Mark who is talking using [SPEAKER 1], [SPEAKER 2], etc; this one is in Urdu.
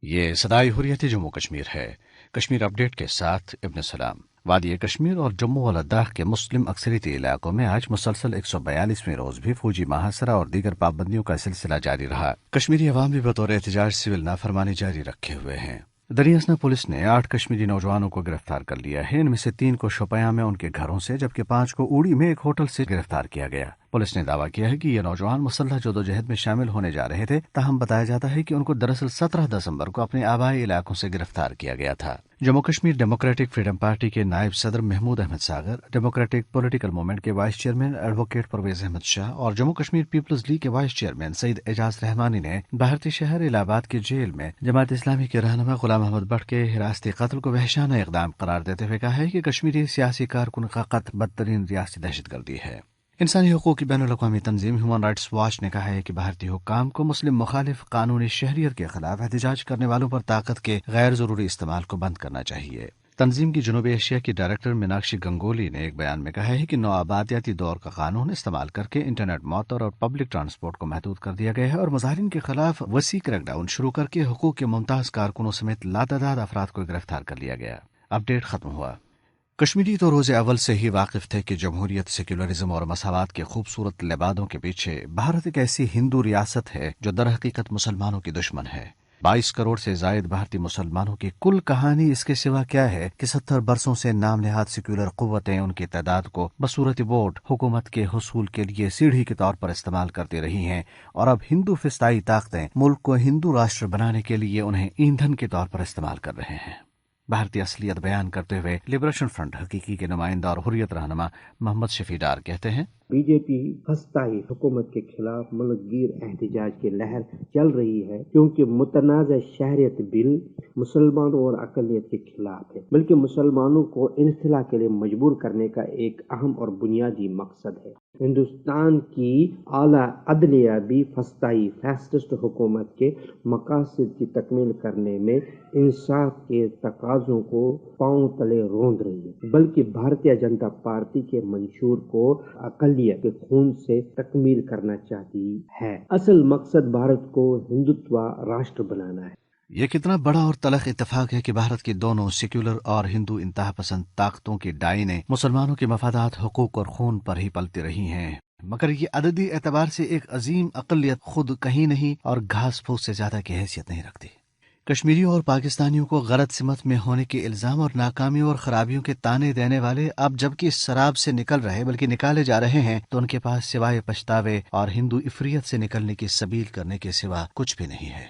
[SPEAKER 1] یہ صدائے حریت جموں کشمیر ہے۔ کشمیر اپڈیٹ کے ساتھ ابن سلام۔ وادی کشمیر اور جموں و لداخ کے مسلم اکثریتی علاقوں میں آج مسلسل 142ویں روز بھی فوجی محاصرہ اور دیگر پابندیوں کا سلسلہ جاری رہا۔ کشمیری عوام بھی بطور احتجاج سول نافرمانی جاری رکھے ہوئے ہیں۔ دریاسنا پولیس نے 8 کشمیری نوجوانوں کو گرفتار کر لیا ہے۔ ان میں سے 3 کو شوپیاں میں ان کے گھروں سے جبکہ 5 کو اوڑی میں ایک ہوٹل سے گرفتار کیا گیا۔ پولیس نے دعویٰ کیا ہے کہ یہ نوجوان مسلح جدوجہد میں شامل ہونے جا رہے تھے، تاہم بتایا جاتا ہے کہ ان کو دراصل 17 دسمبر کو اپنے آبائی علاقوں سے گرفتار کیا گیا تھا۔ Jammu Kashmir Democratic Freedom Party کے نائب صدر Mahmood Ahmad Sagar, Democratic Political Movement کے vice chairman advocate Parvez Ahmad Shah اور جموں کشمیر پیپلز لیگ کے وائس چیئرمین سعید اعجاز رحمانی نے بھارتی شہر الہ آباد کی جیل میں جماعت اسلامی کے رہنما غلام محمد بٹ کے حراستی قتل کو وحشیانہ اقدام قرار دیتے ہوئے کہا ہے کہ کشمیری سیاسی کارکن کا قتل بدترین ریاستی دہشت گردی ہے۔ انسانی حقوق کی بین الاقوامی تنظیم ہیومن رائٹس واچ نے کہا ہے کہ بھارتی حکام کو مسلم مخالف قانونی شہریت کے خلاف احتجاج کرنے والوں پر طاقت کے غیر ضروری استعمال کو بند کرنا چاہیے۔ تنظیم کی جنوبی ایشیا کی ڈائریکٹر میناکشی گنگولی نے ایک بیان میں کہا ہے کہ نوآبادیاتی دور کا قانون استعمال کر کے انٹرنیٹ معطل اور پبلک ٹرانسپورٹ کو محدود کر دیا گیا ہے اور مظاہرین کے خلاف وسیع کریک ڈاؤن شروع کر کے حقوق کے ممتاز کارکنوں سمیت لاتعداد افراد کو گرفتار کر لیا گیا۔ اپڈیٹ ختم ہوا۔ کشمیری تو روز اول سے ہی واقف تھے کہ جمہوریت، سیکولرزم اور مساوات کے خوبصورت لبادوں کے پیچھے بھارت ایک ایسی ہندو ریاست ہے جو در حقیقت مسلمانوں کی دشمن ہے۔ 22 کروڑ سے زائد بھارتی مسلمانوں کی کل کہانی اس کے سوا کیا ہے کہ 70 برسوں سے نام نہاد سیکولر قوتیں ان کی تعداد کو بصورت ووٹ حکومت کے حصول کے لیے سیڑھی کے طور پر استعمال کرتی رہی ہیں، اور اب ہندو فسطائی طاقتیں ملک کو ہندو راشٹر بنانے کے لیے انہیں ایندھن کے طور پر استعمال کر رہے ہیں۔ بھارتی اصلیت بیان کرتے ہوئے لبریشن فرنٹ حقیقی کے نمائندہ اور حریت رہنما محمد شفیع ڈار کہتے ہیں،
[SPEAKER 2] بی جے پی فسطائی حکومت کے خلاف ملک گیر احتجاج کی لہر چل رہی ہے، کیونکہ متنازع شہریت بل مسلمانوں اور اقلیت کے خلاف ہے، بلکہ مسلمانوں کو انخلا کے لیے مجبور کرنے کا ایک اہم اور بنیادی مقصد ہے۔ ہندوستان کی اعلیٰ عدلیہ بھی فسطائی فیسسٹ حکومت کے مقاصد کی تکمیل کرنے میں انصاف کے تقاضوں کو پاؤں تلے روند رہی ہے، بلکہ بھارتیہ جنتا پارٹی کے منشور کو اقلیت کے خون سے تکمیل کرنا چاہتی ہے۔ اصل مقصد بھارت کو ہندوتوا راشٹر بنانا ہے۔
[SPEAKER 1] یہ کتنا بڑا اور تلخ اتفاق ہے کہ بھارت کی دونوں سیکولر اور ہندو انتہا پسند طاقتوں کی ڈائنیں مسلمانوں کے مفادات، حقوق اور خون پر ہی پلتی رہی ہیں، مگر یہ عددی اعتبار سے ایک عظیم اقلیت خود کہیں نہیں اور گھاس پھوس سے زیادہ کی حیثیت نہیں رکھتی۔ کشمیریوں اور پاکستانیوں کو غلط سمت میں ہونے کے الزام اور ناکامیوں اور خرابیوں کے تانے دینے والے اب جبکہ اس سراب سے نکل رہے بلکہ نکالے جا رہے ہیں تو ان کے پاس سوائے پچھتاوے اور ہندو عفریت سے نکلنے کی سبیل کرنے کے سوا کچھ بھی نہیں ہے۔